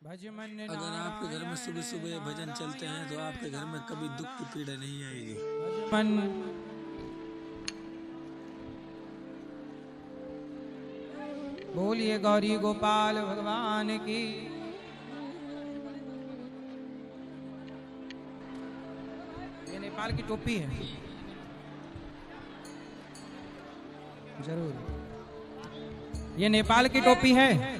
अगर आपके घर में सुबह सुबह भजन चलते हैं तो आपके घर में कभी दुख की पीड़ा नहीं आएगी। बोलिए गौरी गोपाल भगवान की। ये नेपाल की टोपी है, जरूर ये नेपाल की टोपी है।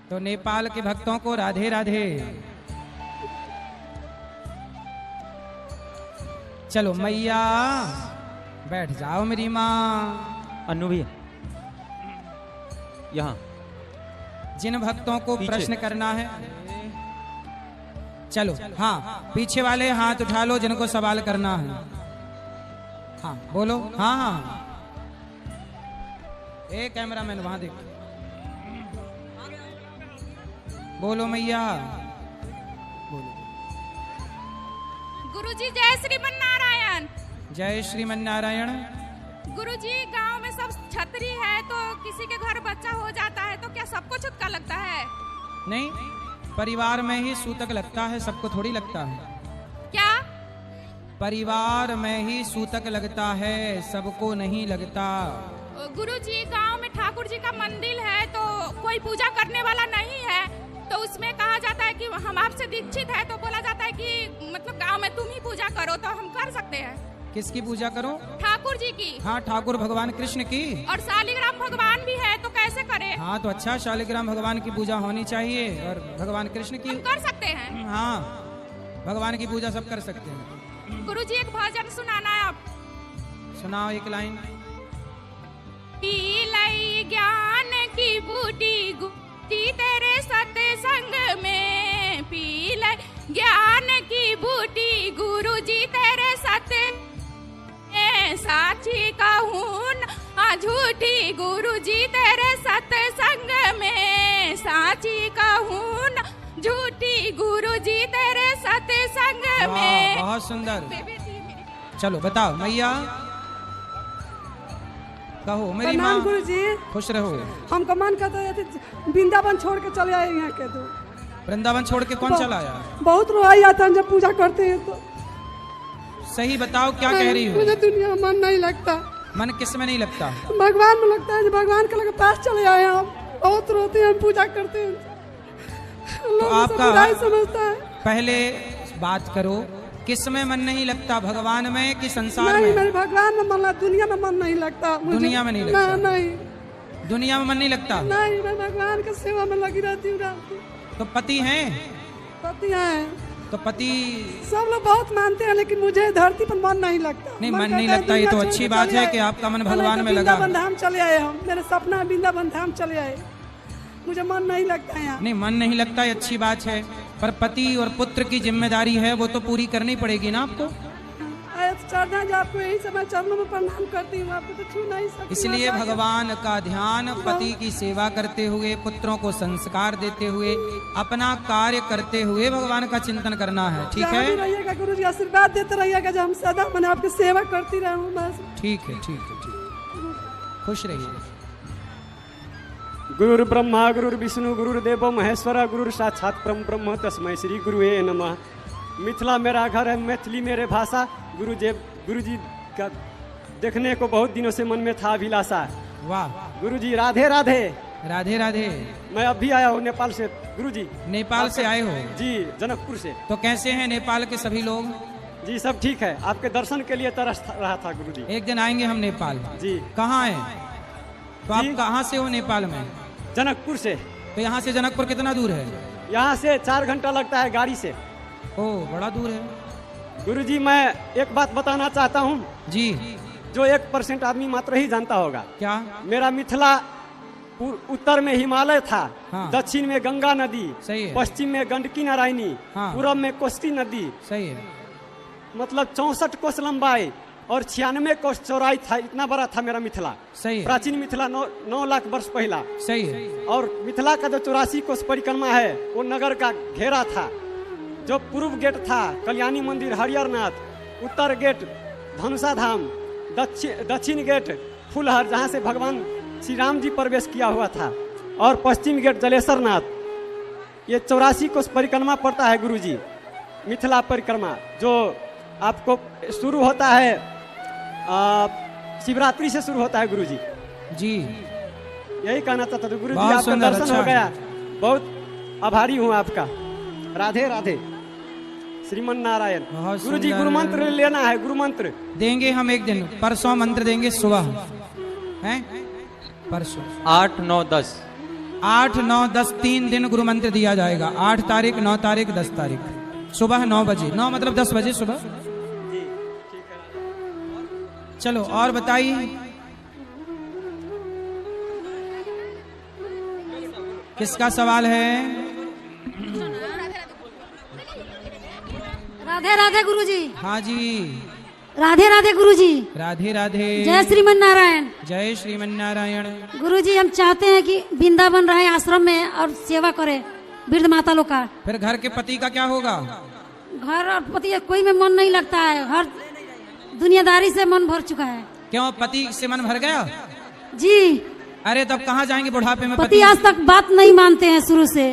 तो नेपाल के भक्तों को राधे राधे। चलो मैया बैठ जाओ मेरी माँ। अन्नू भैया यहाँ जिन भक्तों को पीछे। प्रश्न करना है, चलो हाँ पीछे वाले हाथ उठा लो जिनको सवाल करना है। हाँ बोलो। हाँ हाँ ए कैमरामैन वहां देख, बोलो मैया बोलो। गुरुजी जय श्रीमन नारायण। जय श्रीमन नारायण। गुरुजी गांव में सब छतरी है, तो किसी के घर बच्चा हो जाता है तो क्या सबको छुटका लगता है? नहीं, परिवार में ही सूतक लगता है, सबको थोड़ी लगता है। क्या? परिवार में ही सूतक लगता है, सबको नहीं लगता। गुरुजी गांव में ठाकुर जी का मंदिर है, तो कोई पूजा करने वाला नहीं है, तो उसमें कहा जाता है कि हम आपसे दीक्षित है, तो बोला जाता है कि मतलब गांव में तुम ही पूजा करो, तो हम कर सकते हैं। किसकी पूजा करो? ठाकुर जी की। हाँ ठाकुर भगवान कृष्ण की। और शालिग्राम भगवान भी है, तो कैसे करें? हाँ तो अच्छा, शालिग्राम भगवान की पूजा होनी चाहिए और भगवान कृष्ण की हम कर सकते हैं। हाँ भगवान की पूजा सब कर सकते हैं। गुरुजी एक भजन सुनाना है आप। सुनाओ एक लाइन। पी लई ज्ञान की बूटी गुटी तेरे सत्संग में, पी लई ज्ञान की बूटी गुरुजी तेरे सत्संग में, साची कहूँ ना झूठी गुरुजी तेरे सत्संग में, साची कहूँ ना झूठी गुरुजी तेरे सत्संग वाह, में। बहुत सुंदर। चलो बताओ मैया, कहो मेरी माँ। गुरु जी खुश रहो। हमको मन करता है वृंदावन छोड़ के चले आए यहाँ के। तो वृंदावन छोड़ के कौन चला आया? बहुत रोया आता है जब पूजा करते हैं तो। सही बताओ क्या कह रही हो? मुझे दुनिया में मन नहीं लगता। मन किस में नहीं लगता? भगवान में लगता है, भगवान के लगे पास चले आए हम, बहुत रोते हैं, हम पूजा करते हैं। तो आपका समझता है। पहले बात करो, किस में मन नहीं लगता, भगवान में कि संसार नहीं, में? मेरे भगवान में मन लगता, दुनिया में मन नहीं लगता मुझे। दुनिया में नहीं लगता? नहीं दुनिया में मन नहीं लगता? नहीं, मैं भगवान की सेवा में लगी रहती हूँ। तो पति हैं? पति हैं तो पति सब लोग बहुत मानते हैं, लेकिन मुझे धरती पर मन नहीं लगता। नहीं, मन नहीं लगता, ये तो अच्छी बात है कि आपका मन भगवान में लगा। वृंदावन धाम चले आए हम, मेरे सपना है वृंदावन धाम चले आए, मुझे मन नहीं लगता है यहाँ। नहीं, मन नहीं लगता, ये अच्छी बात है, पर पति और पुत्र की जिम्मेदारी है, वो तो पूरी करनी पड़ेगी ना आपको। चढ़ना जो आपको यही समय चरणों में प्रणाम करती हूँ, आपको तो छू नहीं सकती। इसलिए भगवान का ध्यान, पति की सेवा करते हुए, पुत्रों को संस्कार देते हुए, अपना कार्य करते हुए भगवान का चिंतन करना है। ठीक है, रहिएगा गुरु जी, आशीर्वाद देते रहिएगा जो हम सदा मैंने आपकी सेवा करती रहूँ बस। ठीक है, ठीक है, ठीक। खुश रहिए। गुरुर् ब्रह्मा गुरुर्विष्णु गुरुर्देव महेश्वर गुरुर साक्षात परम ब्रह्म तस्मै श्री गुरुवे नमः। मिथिला मेरा घर है, मैथिली मेरे भाषा। गुरुजी का देखने को बहुत दिनों से मन में था अभिलाषा। वाह गुरुजी राधे राधे। राधे राधे। मैं अभी आया हूँ नेपाल से गुरुजी। नेपाल से आए हो? जी, जनकपुर से। तो कैसे हैं नेपाल के सभी लोग? जी सब ठीक है, आपके दर्शन के लिए तरस रहा था गुरुजी। एक दिन आएंगे हम नेपाल। जी। कहाँ है? तो आप जी। कहाँ से हो नेपाल में? जनकपुर से। तो यहाँ से जनकपुर कितना दूर है? यहाँ से 4 घंटा लगता है गाड़ी से। ओ बड़ा दूर है। गुरुजी मैं एक बात बताना चाहता हूँ जी। जो 1% आदमी मात्र ही जानता होगा। क्या? मेरा मिथिला उत्तर में हिमालय था। हाँ। दक्षिण में गंगा नदी। सही है। पश्चिम में गंडकी नारायणी। हाँ। पूरब में कोसी नदी। सही है। मतलब 64 कोस लंबाई और 96 कोस चौड़ाई था, इतना बड़ा था मेरा मिथिला। सही है। प्राचीन मिथिला 9 लाख वर्ष पहला। सही है। और मिथिला का जो 84 कोस परिक्रमा है वो नगर का घेरा था। जो पूर्व गेट था कल्याणी मंदिर हरिहरनाथ, उत्तर गेट धनुषा धाम, दक्षिण गेट फुलहर जहाँ से भगवान श्री राम जी प्रवेश किया हुआ था, और पश्चिम गेट जलेश्वर नाथ। ये 84 कोस परिक्रमा पड़ता है गुरुजी, मिथिला परिक्रमा, जो आपको शुरू होता है शिवरात्रि से शुरू होता है गुरुजी। जी यही कहना चाहता था गुरुजी, बहुत आपका सुंदर, दर्शन अच्छा हो है। गया, बहुत आभारी हूँ आपका। राधे राधे श्रीमन नारायण। बहुत गुरुजी सुंदर। गुरु मंत्र लेना है, गुरु मंत्र देंगे हम एक दिन, परसों मंत्र देंगे सुबह, हैं परसों 8, 9, 10 8, 9, 10 3 दिन गुरु मंत्र दिया जाएगा। 8 तारीख, 9 तारीख, 10 तारीख सुबह 9 बजे, 9 मतलब 10 बजे सुबह। चलो और बताइए, किसका सवाल है? राधे राधे गुरुजी। हाँ जी, राधे राधे गुरुजी। राधे राधे। जय श्रीमन नारायण। जय श्रीमन नारायण। गुरुजी हम चाहते हैं कि वृंदावन रहे आश्रम में और सेवा करे वृद्ध माता लोग का। फिर घर के पति का क्या होगा? घर और पति कोई में मन नहीं लगता है, हर दुनियादारी से मन भर चुका है। क्यों, पति से मन भर गया? जी अरे तब कहाँ जाएंगे बुढ़ापे में? पति आज तक बात नहीं मानते हैं शुरू से।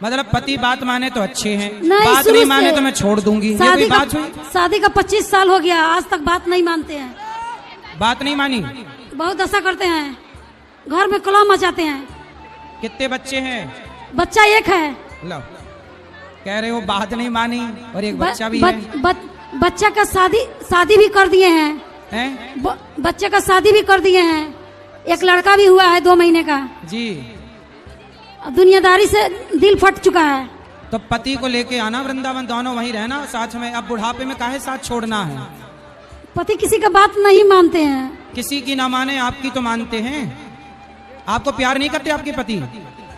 मतलब पति बात माने तो अच्छे हैं, नहीं, बात शुरू नहीं से। माने तो मैं छोड़ दूंगी, ये शादी कोई का बात हुई? शादी का 25 साल हो गया, आज तक बात नहीं मानते हैं, बात नहीं मानी। बहुत ऐसा करते हैं, घर में कलह मचाते हैं। कितने बच्चे हैं? बच्चा एक है। लो, कह रहे हो बात नहीं मानी और एक बच्चा भी है। बच्चा का शादी भी कर दिए हैं, हैं? बच्चे का शादी भी कर दिए हैं, एक लड़का भी हुआ है 2 महीने का। जी, दुनियादारी से दिल फट चुका है। तो पति को लेके आना वृंदावन, दोनों वहीं रहना साथ में। अब बुढ़ापे में काहे साथ छोड़ना है? पति किसी का बात नहीं मानते हैं। किसी की ना माने, आपकी तो मानते हैं। आपको प्यार नहीं करते आपके पति?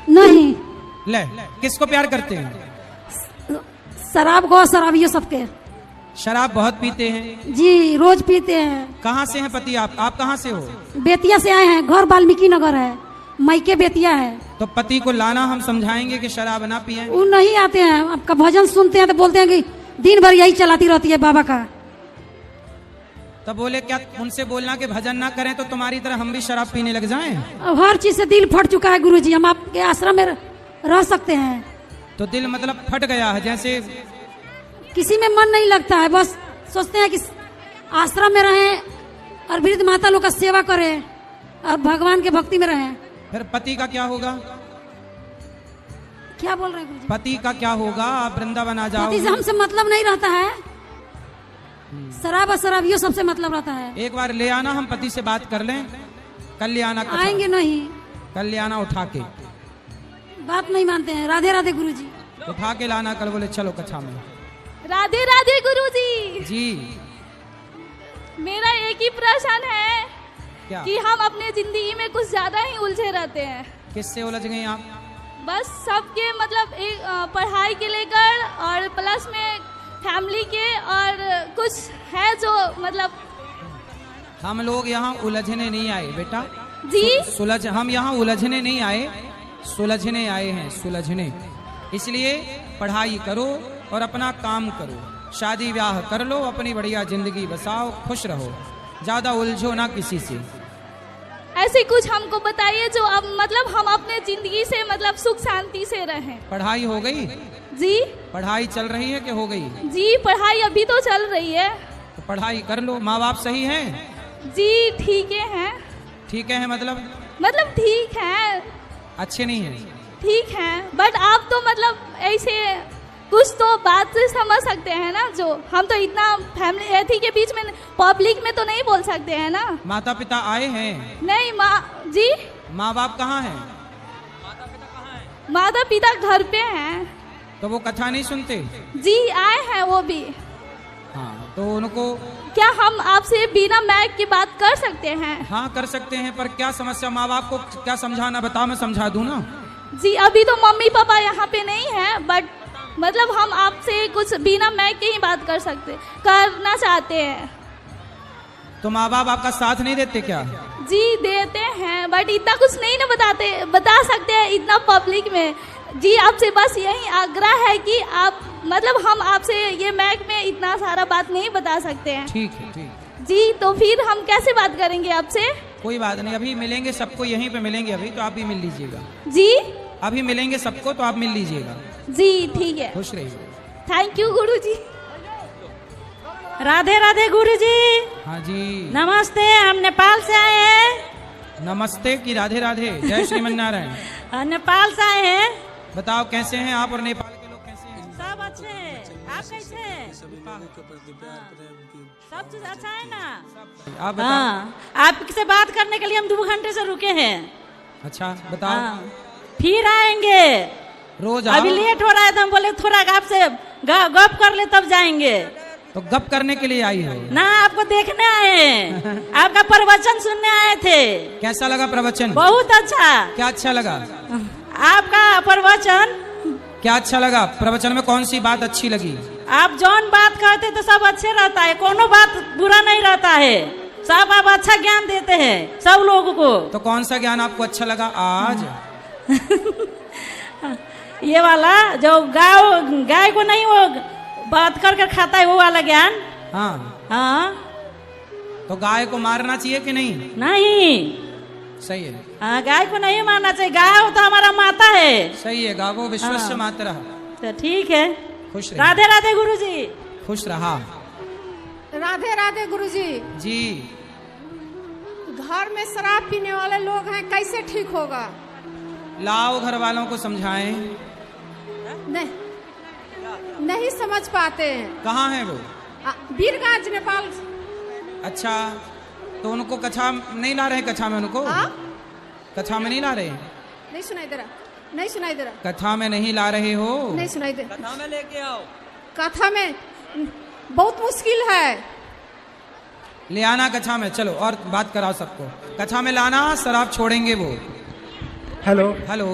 नहीं। ले, किसको प्यार करते हैं? शराब को, शराबियों सबके। शराब बहुत पीते हैं? जी रोज पीते हैं। कहाँ से हैं पति आप कहाँ से हो? बेतिया से आए हैं, घर वाल्मीकि नगर है, मायके बेतिया है। तो पति को लाना, हम समझाएंगे कि शराब ना पिए। वो नहीं आते हैं, आपका भजन सुनते हैं तो बोलते हैं कि दिन भर यही चलाती रहती है बाबा का। तो बोले क्या उनसे बोलना कि भजन ना करें तो तुम्हारी तरह हम भी शराब पीने लग जाएं? अब हर चीज से दिल फट चुका है गुरुजी, हम आपके आश्रम में रह सकते हैं। तो दिल मतलब फट गया है, जैसे किसी में मन नहीं लगता है, बस सोचते हैं कि आश्रम में रहें और वृद्ध माता लोग का सेवा करें और भगवान के भक्ति में रहें। फिर पति का क्या होगा? क्या बोल रहे हैं गुरुजी? पति का क्या होगा? आप वृंदावन आ पति से जाओ। हमसे मतलब नहीं रहता है, शराब और शराबियों सबसे मतलब रहता है। एक बार ले आना, हम पति से बात कर लें। कल ले आना, कथा। आएंगे नहीं, कल ले आना उठा के। बात नहीं मानते हैं। राधे राधे गुरुजी। उठा के लाना कल, बोले चलो कथा में। राधे राधे गुरुजी। जी, मेरा एक ही प्रश्न है क्या? कि हम अपने जिंदगी में कुछ ज्यादा ही उलझे रहते हैं। किससे उलझ गए आप? बस सबके मतलब एक पढ़ाई के लेकर और प्लस में फैमिली के, और कुछ है जो मतलब। हम लोग यहाँ उलझने नहीं आए बेटा जी हम यहाँ उलझने नहीं आए, सुलझने आए हैं, सुलझने। इसलिए पढ़ाई करो और अपना काम करो, शादी ब्याह कर लो, अपनी बढ़िया जिंदगी बसाओ, खुश रहो, ज्यादा उलझो ना किसी से। ऐसे कुछ हमको बताइए जो अब मतलब हम अपने जिंदगी से मतलब सुख शांति से रहें। पढ़ाई हो गई? जी पढ़ाई चल रही है कि हो गई? जी पढ़ाई अभी तो चल रही है। तो पढ़ाई कर लो। माँ बाप सही हैं? जी ठीक है। ठीक है मतलब ठीक है, अच्छे नहीं है? ठीक है, बट आप तो मतलब ऐसे कुछ तो बात से समझ सकते हैं ना, जो हम तो इतना फैमिली एथी के बीच में पब्लिक में तो नहीं बोल सकते हैं ना। माता पिता आए हैं? नहीं जी। माँ बाप कहाँ हैं? माता पिता घर पे हैं। तो वो कथा नहीं सुनते? जी आए हैं वो भी। हाँ, तो उनको क्या हम आपसे बिना मैक की बात कर सकते हैं? हाँ कर सकते हैं, पर क्या समस्या? माँ बाप को क्या समझाना, बताओ, मैं समझा दूं ना। जी अभी तो मम्मी पापा यहाँ पे नहीं है, बट मतलब हम आपसे कुछ बिना मैक के ही बात करना चाहते हैं। तो माँ बाप आपका साथ नहीं देते क्या? जी देते हैं, बट इतना कुछ नहीं ना बता सकते हैं इतना पब्लिक में। जी आपसे बस यही आग्रह है कि आप मतलब हम आपसे ये मैक में इतना सारा बात नहीं बता सकते हैं। ठीक है, ठीक। जी तो फिर हम कैसे बात करेंगे आपसे? कोई बात नहीं, अभी मिलेंगे सबको, यहीं पे मिलेंगे अभी, तो आप भी मिल लीजिएगा। जी अभी मिलेंगे सबको तो आप मिल लीजिएगा। जी ठीक है, खुश रहिए। थैंक यू गुरुजी। राधे राधे गुरुजी। हाँ जी, नमस्ते, हम नेपाल से आए हैं। नमस्ते की राधे राधे, जय श्रीमन नारायण। नेपाल से आए हैं। बताओ कैसे हैं आप और नेपाल के लोग कैसे हैं? सब अच्छे हैं, आप कैसे हैं? सभी लोगों के प्रति प्यार प्रेम की सब चीज अच्छा है ना? आप बताओ। हाँ, आपसे बात करने के लिए हम 2 घंटे से रुके हैं। अच्छा बताओ। हाँ, फिर आएंगे। रोज अभी आओ। लेट हो रहा है तो हम बोले थोड़ा आपसे गप कर ले तब जाएंगे। तो गप करने के लिए आई हो? ना, आपको देखने आए हैं, आपका प्रवचन सुनने आए थे। कैसा लगा प्रवचन? बहुत अच्छा। क्या अच्छा लगा? आपका प्रवचन क्या अच्छा लगा? प्रवचन में कौन सी बात अच्छी लगी? आप जौन बात कहते तो सब अच्छे रहता है, कोनो बात बुरा नहीं रहता है, सब आप अच्छा ज्ञान देते हैं सब लोगों को। तो कौन सा ज्ञान आपको अच्छा लगा आज? ये वाला जो गाय को नहीं वो बात कर खाता है, वो वाला ज्ञान। हाँ हाँ, तो गाय को मारना चाहिए कि नहीं? नहीं, सही है। हाँ, गाय को नहीं मारना चाहिए, गाय हो तो हमारा माता है। सही है, गावो विश्वस्य हाँ। मातरः। तो ठीक है, खुश रहिए। राधे राधे गुरुजी। खुश रहा। राधे राधे गुरुजी। जी, घर में शराब पीने वाले लोग हैं, कैसे ठीक होगा? लाओ घर वालों को समझाएं। नहीं समझ पाते हैं। कहाँ है वो? वीरगंज नेपाल। अच्छा, तो उनको कक्षा नहीं ला रहे? कक्षा में उनको कक्षा में नहीं ला रहे? नहीं सुनाई दे रहा, नहीं सुनाई दे रहा। कथा में नहीं ला रहे हो? नहीं सुनाई दे। कथा में लेके आओ। कथा में बहुत मुश्किल है। ले आना कक्षा में, चलो और बात कराओ सबको। कक्षा में लाना, शराब छोड़ेंगे वो। हेलो हेलो,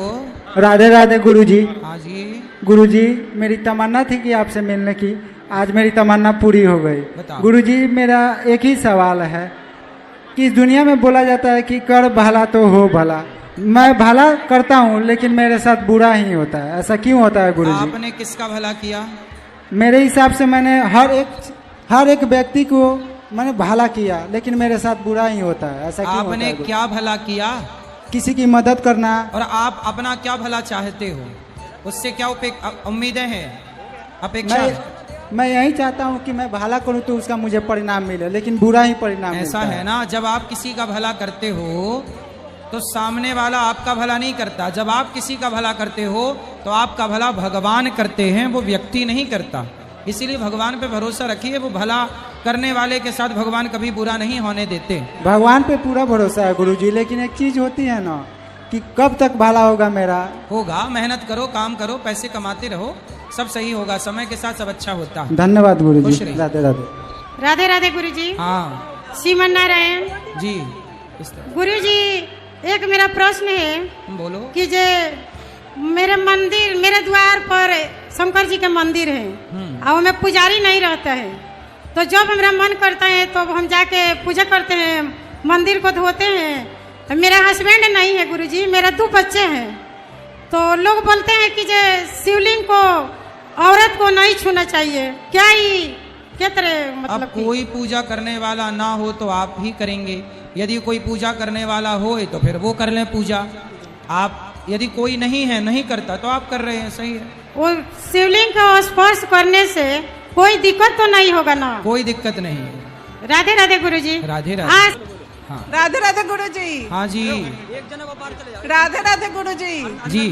राधे राधे गुरुजी। हाँ जी, गुरुजी, मेरी तमन्ना थी कि आपसे मिलने की, आज मेरी तमन्ना पूरी हो गई। बताओ। गुरुजी, मेरा एक ही सवाल है कि इस दुनिया में बोला जाता है कि कर भला तो हो भला। मैं भला करता हूँ लेकिन मेरे साथ बुरा ही होता है, ऐसा क्यों होता है गुरुजी? आपने किसका भला किया? मेरे हिसाब से मैंने हर एक व्यक्ति को मैंने भला किया, लेकिन मेरे साथ बुरा ही होता है, ऐसा क्यों होता आपने है? क्या भला किया? किसी की मदद करना। और आप अपना क्या भला चाहते हो? उससे क्या उम्मीदें हैं, अपेक्षा है? मैं यही चाहता हूँ कि मैं भला करूँ तो उसका मुझे परिणाम मिले, लेकिन बुरा ही परिणाम ऐसा मिलता है ना, जब आप किसी का भला करते हो तो सामने वाला आपका भला नहीं करता। जब आप किसी का भला करते हो तो आपका भला भगवान करते हैं, वो व्यक्ति नहीं करता। इसीलिए भगवान पे भरोसा रखिए, वो भला करने वाले के साथ भगवान कभी बुरा नहीं होने देते। भगवान पे पूरा भरोसा है गुरुजी, लेकिन एक चीज होती है ना कि कब तक भला होगा मेरा। होगा, मेहनत करो, काम करो, पैसे कमाते रहो, सब सही होगा, समय के साथ सब अच्छा होता है। धन्यवाद खुश गुरुजी। रहिए। राधे राधे। राधे राधे गुरुजी। हाँ श्रीमन नारायण जी, इस तरह गुरुजी, एक मेरा प्रश्न है बोलो। कि जे मेरे द्वार पर शंकर जी का मंदिर है और वो में पुजारी नहीं रहता है, तो जब हमारा मन करता है तो हम जाके पूजा करते हैं, मंदिर को धोते हैं। मेरा हस्बैंड नहीं है गुरुजी, मेरा 2 बच्चे हैं, तो लोग बोलते हैं कि जे शिवलिंग को औरत को नहीं छूना चाहिए, क्या ही क्या तरह अब मतलब कि? कोई पूजा करने वाला ना हो तो आप ही करेंगे, यदि कोई पूजा करने वाला हो तो फिर वो कर लें पूजा। आप यदि कोई नहीं है, नहीं करता, तो आप कर रहे हैं, सही है। वो शिवलिंग को स्पर्श करने से कोई दिक्कत तो नहीं होगा ना? कोई दिक्कत नहीं है। राधे राधे गुरुजी। राधे राधे। आज हाँ राधे राधे गुरुजी। हाँ जी, राधे राधे गुरुजी। जी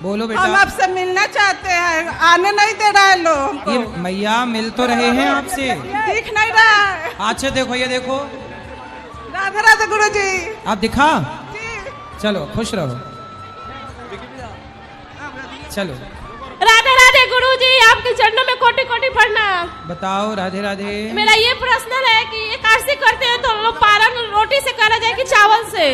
बोलो हम बेटा। आपसे मिलना चाहते हैं, आने नहीं दे रहा है लोग। ये मैया मिल तो रहे हैं आपसे, दिख नहीं रहा है। अच्छा देखो, ये देखो, राधे राधे गुरुजी। आप दिखा। चलो खुश रहो, चलो। राधे राधे गुरुजी, आपके चरणों में कोटि कोटि प्रणाम। बताओ। राधे राधे। मेरा ये प्रश्न है कि एकादशी करते हैं तो लोग पारण रोटी से करा जाए कि चावल से?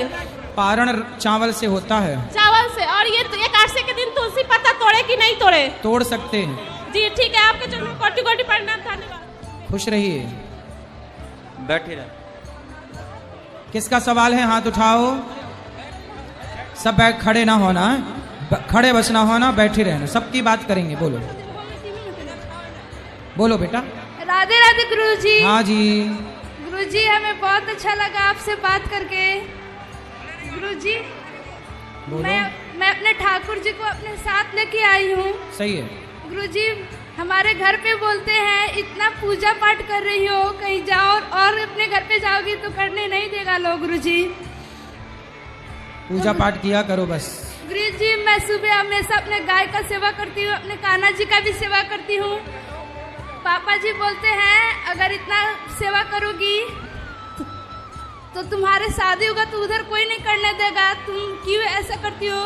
पारण चावल से होता है। चावल से। और ये एकादशी के दिन तुलसी पत्ता तोड़े कि नहीं तोड़े? तोड़ सकते हैं। जी ठीक है, आपके चरणों में कोटि कोटि प्रणाम, धन्यवाद। खुश रहिए। बैठे रहे। किसका सवाल है? हाथ उठाओ। सब बैठ, खड़े ना होना, खड़े बस ना होना, बैठे रहना, सबकी बात करेंगे। बोलो बोलो बेटा। राधे राधे गुरुजी। हाँ जी। गुरुजी हमें बहुत अच्छा लगा आपसे बात करके। गुरुजी मैं अपने ठाकुर जी को अपने साथ लेके आई हूँ। सही है। गुरुजी हमारे घर पे बोलते हैं इतना पूजा पाठ कर रही हो, कहीं जाओ और अपने घर पे जाओगी तो करने नहीं देगा लोग। गुरुजी पूजा पाठ किया करो बस। गुरुजी मैं सुबह हमेशा अपने गाय का सेवा करती हूँ, अपने कान्हा जी का भी सेवा करती हूँ। पापा जी बोलते हैं अगर इतना सेवा करोगी तो तुम्हारे शादी होगा तो उधर कोई नहीं करने देगा, तुम क्यों ऐसा करती हो।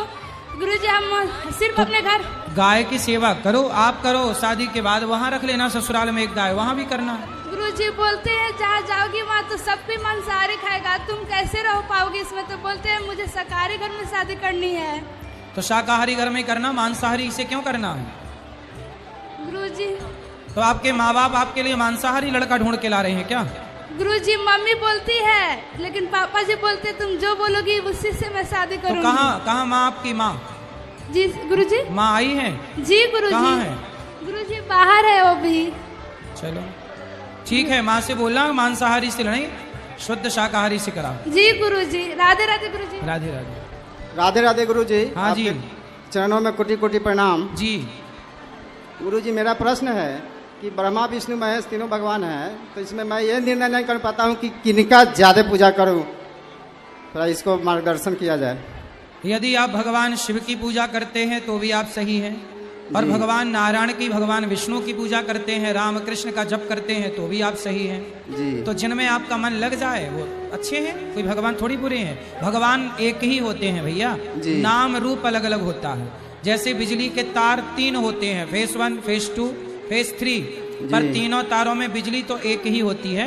गुरुजी हम सिर्फ अपने घर गाय की सेवा करो, आप करो, शादी के बाद वहाँ रख लेना ससुराल में एक गाय, वहाँ भी करना। गुरुजी बोलते हैं जहाँ जाओगी वहाँ तो सब भी मांसाहारी खाएगा, तुम कैसे रह पाओगी इसमें। तो बोलते हैं मुझे शाकाहारी घर में शादी करनी है। तो शाकाहारी घर में करना, मांसाहारी इसे क्यों करना है? गुरुजी तो आपके माँ बाप आपके लिए मांसाहारी लड़का ढूंढ के ला रहे हैं क्या? गुरुजी मम्मी बोलती है लेकिन पापा जी बोलते तुम जो बोलोगी उसी से मैं शादी करूंगी। तो कहाँ माँ आपकी माँ? जी गुरुजी माँ आई है? जी गुरुजी। कहाँ है? गुरुजी बाहर है वो भी। चलो ठीक है, माँ से बोलना मांसाहारी से लड़ाई, शुद्ध शाकाहारी से करा। जी गुरुजी। राधे राधे गुरुजी। राधे राधे। राधे राधे गुरुजी। हाँ जी। चरणों में कोटि कोटि प्रणाम। जी गुरुजी मेरा प्रश्न है कि ब्रह्मा विष्णु महेश तीनों भगवान हैं, तो इसमें मैं ये निर्णय नहीं कर पाता हूँ कि किनका ज्यादा पूजा करूँ, थोड़ा इसको मार्गदर्शन किया जाए। यदि आप भगवान शिव की पूजा करते हैं तो भी आप सही हैं, और भगवान नारायण की, भगवान विष्णु की पूजा करते हैं, राम कृष्ण का जप करते हैं तो भी आप सही हैं जी। तो जिनमें आपका मन लग जाए वो अच्छे हैं, कोई भगवान थोड़ी बुरे हैं। भगवान एक ही होते हैं भैया, नाम रूप अलग अलग होता है। जैसे बिजली के तार 3 होते हैं, फेस 1, फेस 2, फेस 3, पर तीनों तारों में बिजली तो एक ही होती है।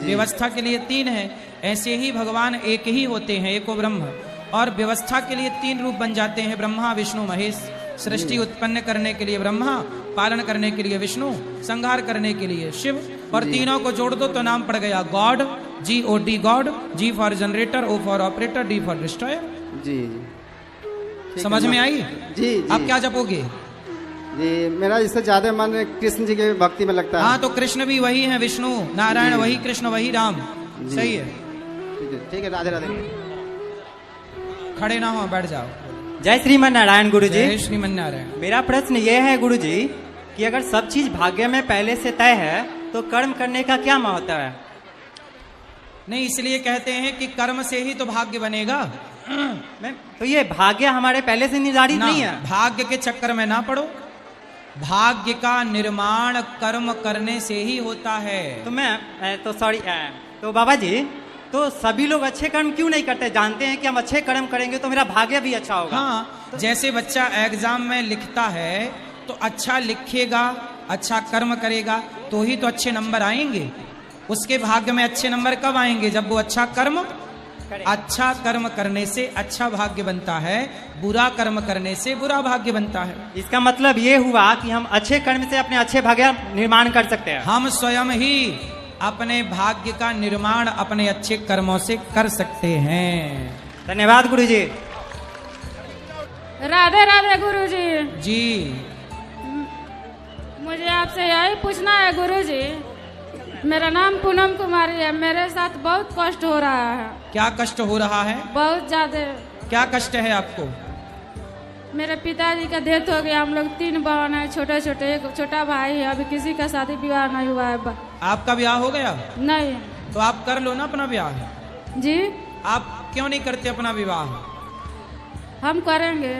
व्यवस्था के लिए 3 है, ऐसे ही भगवान एक ही होते हैं, एको ब्रह्म। और व्यवस्था के लिए 3 रूप बन जाते हैं, ब्रह्मा विष्णु महेश। सृष्टि उत्पन्न करने के लिए ब्रह्मा, पालन करने के लिए विष्णु, संहार करने के लिए शिव, और तीनों को जोड़ दो तो नाम पड़ गया God. GOD God, G for generator, O for operator, D for destroyer. जी समझ में आई? जी। आप क्या जपोगे? जी मेरा इससे ज्यादा मन कृष्ण जी के भक्ति में लगता है। हाँ तो कृष्ण भी वही है, विष्णु नारायण वही, कृष्ण वही, राम। सही है। ठीक है। राधे राधे। खड़े ना हो, बैठ जाओ। जय श्रीमन नारायण गुरुजी। जय श्रीमन नारायण। मेरा प्रश्न ये है गुरुजी कि अगर सब चीज भाग्य में पहले से तय है तो कर्म करने का क्या महत्व है? नहीं, इसलिए कहते हैं कि कर्म से ही तो भाग्य बनेगा। तो ये भाग्य हमारे पहले से निर्धारित नहीं है? भाग्य के चक्कर में ना पड़ो, भाग्य का निर्माण कर्म करने से ही होता है। तो सॉरी, तो बाबा जी तो सभी लोग अच्छे कर्म क्यों नहीं करते? जानते हैं कि हम अच्छे कर्म करेंगे तो मेरा भाग्य भी अच्छा होगा। हाँ, जैसे बच्चा एग्जाम में लिखता है तो अच्छा लिखेगा, अच्छा कर्म करेगा तो ही तो अच्छे नंबर आएंगे। उसके भाग्य में अच्छे नंबर कब आएंगे? जब वो अच्छा कर्म करने से अच्छा भाग्य बनता है, बुरा कर्म करने से बुरा भाग्य बनता है। इसका मतलब ये हुआ कि हम अच्छे कर्म से अपने अच्छे भाग्य निर्माण कर सकते हैं। हम स्वयं ही अपने भाग्य का निर्माण अपने अच्छे कर्मों से कर सकते हैं। धन्यवाद गुरुजी। राधे राधे गुरुजी। जी मुझे आपसे यही पूछना है गुरुजी, मेरा नाम पूनम कुमारी है, मेरे साथ बहुत कष्ट हो रहा है। क्या कष्ट हो रहा है? बहुत ज्यादा। क्या कष्ट है आपको? मेरे पिताजी का डेथ हो गया, हम लोग 3 बहन है, छोटे छोटे, एक छोटा भाई है, अभी किसी का शादी विवाह नहीं हुआ है। आपका ब्याह हो गया? नहीं। तो आप कर लो ना अपना ब्याह। जी। आप क्यों नहीं करते अपना विवाह? हम करेंगे।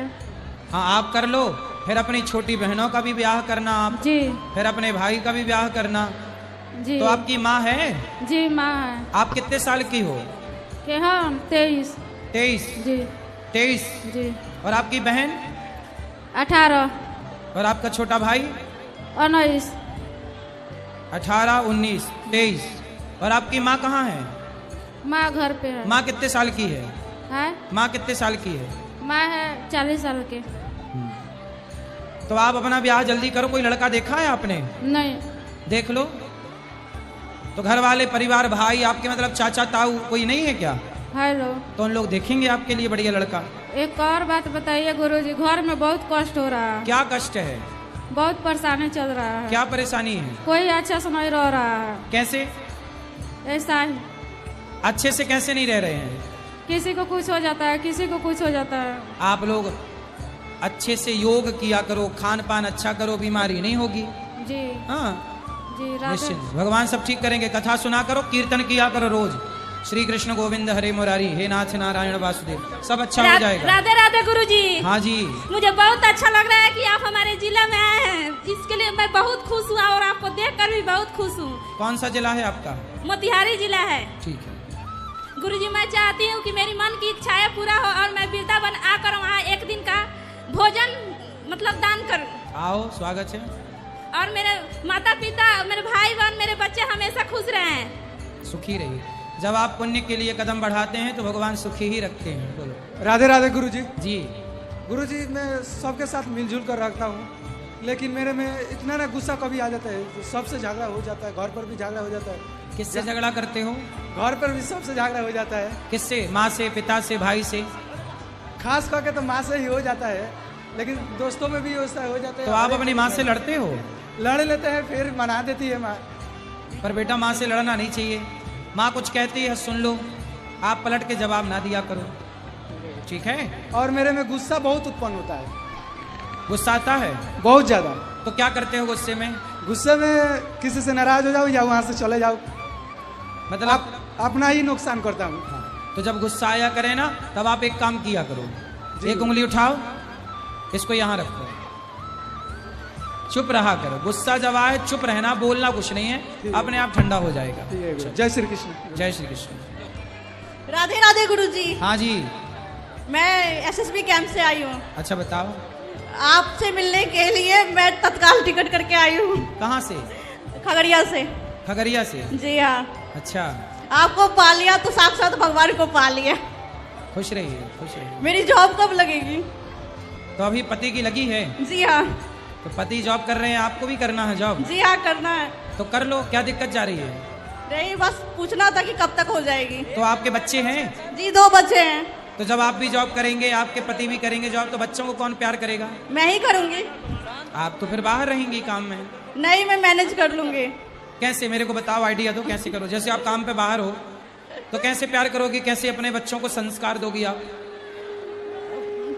हाँ आप कर लो, फिर अपनी छोटी बहनों का भी ब्याह करना आप। जी। फिर अपने भाई का भी ब्याह करना। जी। तो आपकी माँ है? जी माँ है। आप कितने साल की हो? कि हम 23। 23? जी। 23? जी। और आपकी बहन? 18। और आपका छोटा भाई? 19। 18, 19, 23। और आपकी माँ कहाँ है? माँ घर पे है। माँ कितने साल की है? माँ कितने साल की है? माँ है 40 साल के। तो आप अपना ब्याह जल्दी करो। कोई लड़का देखा है आपने? नहीं। देख लो। तो घर वाले, परिवार, भाई आपके, मतलब चाचा ताऊ कोई नहीं है क्या? हेलो। तो उन लोग देखेंगे आपके लिए बढ़िया लड़का। एक और बात बताइए गुरुजी, घर में बहुत कष्ट हो रहा है। क्या कष्ट है? बहुत परेशानी चल रहा है। क्या परेशानी है? कोई अच्छा से नहीं रह रहा है। कैसे? ऐसा है, अच्छे से कैसे नहीं रह रहे हैं? किसी को कुछ हो जाता है, किसी को कुछ हो जाता है। आप लोग अच्छे से योग किया करो, खान पान अच्छा करो, बीमारी नहीं होगी। जी हाँ जी, राधे निश्चित भगवान सब ठीक करेंगे। कथा सुना करो, कीर्तन किया करो रोज, श्री कृष्ण गोविंद हरे मुरारी, हे नाथ नारायण वासुदेव, सब अच्छा हो जाएगा। राधे राधे गुरुजी। हाँ जी, मुझे बहुत अच्छा लग रहा है कि आप हमारे जिला में आए हैं, इसके लिए मैं बहुत खुश हूँ और आपको देखकर भी बहुत खुश हूँ। कौन सा जिला है आपका? मोतिहारी जिला है। ठीक है गुरुजी, मैं चाहती हूँ कि मेरी मन की इच्छाएं पूरा हो और मैं वृंदावन आकर वहाँ एक दिन का भोजन मतलब दान करूँ। आओ, स्वागत है। और मेरे माता पिता, मेरे भाई बहन, मेरे बच्चे हमेशा खुश रहे, सुखी रहिए। जब आप पुण्य के लिए कदम बढ़ाते हैं तो भगवान सुखी ही रखते हैं। बोलो। राधे राधे गुरुजी। जी गुरुजी, मैं सबके साथ मिलजुल कर रखता हूँ, लेकिन मेरे में इतना ना गुस्सा कभी आ जाता है, तो सबसे झगड़ा हो जाता है, घर पर भी झगड़ा हो जाता है। किससे झगड़ा करते हो? घर पर भी सबसे झगड़ा हो जाता है। किससे? माँ से, पिता से, भाई से? खास करके तो माँ से ही हो जाता है, लेकिन दोस्तों में भी हो जाता है। तो आप अपनी माँ से लड़ते हो? लड़ लेते हैं, फिर मना देती है माँ। पर बेटा, माँ से लड़ना नहीं चाहिए। माँ कुछ कहती है सुन लो, आप पलट के जवाब ना दिया करो, ठीक है? और मेरे में गुस्सा बहुत उत्पन्न होता है। गुस्सा आता है? बहुत ज्यादा। तो क्या करते हो गुस्से में? गुस्से में किसी से नाराज हो जाओ या वहां से चले जाओ, मतलब अपना ही नुकसान करता हूँ। तो जब गुस्सा आया करे ना, तब आप एक काम किया करो, एक उंगली उठाओ, इसको यहाँ रखो, चुप रहा करो। गुस्सा जब आए चुप रहना, बोलना कुछ नहीं है, अपने आप ठंडा हो जाएगा। जय श्री कृष्ण। जय श्री कृष्ण। राधे राधे गुरुजी। हाँ जी, मैं एसएसबी कैंप से आई हूँ। अच्छा बताओ। आपसे मिलने के लिए मैं तत्काल टिकट करके आई हूँ। कहाँ से? खगड़िया से। खगड़िया से? जी हाँ। अच्छा, आपको पा लिया तो साक्षात भगवान को पा लिया। खुश रहिए, खुश रहिए। मेरी जॉब कब लगेगी? तो अभी पति की लगी है? जी हाँ। तो पति जॉब कर रहे हैं, आपको भी करना है जॉब? जी हाँ, करना है। तो कर लो, क्या दिक्कत जा रही है? नहीं, बस पूछना था कि कब तक हो जाएगी। तो आपके बच्चे हैं? जी, 2 बच्चे हैं। तो जब आप भी जॉब करेंगे, आपके पति भी करेंगे जॉब, तो बच्चों को कौन प्यार करेगा? मैं ही करूँगी। आप तो फिर बाहर रहेंगी काम में। नहीं, मैं मैनेज कर लूंगी। कैसे? मेरे को बताओ, आइडिया दो, कैसे करो? जैसे आप काम पे बाहर हो तो कैसे प्यार करोगी, कैसे अपने बच्चों को संस्कार दोगी आप?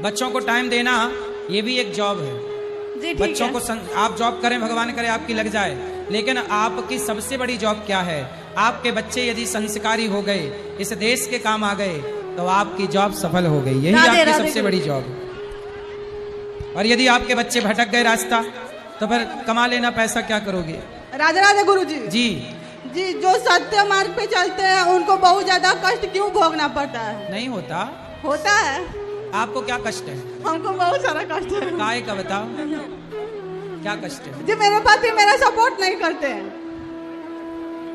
बच्चों को टाइम देना ये भी एक जॉब है। जी, ठीक बच्चों है। को आप जॉब करें, भगवान करे आपकी लग जाए, लेकिन आपकी सबसे बड़ी जॉब क्या है? आपके बच्चे यदि संस्कारी हो गए, इस देश के काम आ गए, तो आपकी जॉब सफल हो गई। यही आपकी सबसे बड़ी जॉब है। और यदि आपके बच्चे भटक गए रास्ता, तो फिर कमा लेना पैसा क्या करोगे? राधे राधे गुरुजी। जी जी, जो सत्य मार्ग पे चलते हैं उनको बहुत ज्यादा कष्ट क्यों भोगना पड़ता है? नहीं होता। होता है। आपको क्या कष्ट है? हमको बहुत सारा कष्ट है। काय का बताओ, क्या कष्ट है? जी, मेरे पति मेरा सपोर्ट नहीं करते हैं।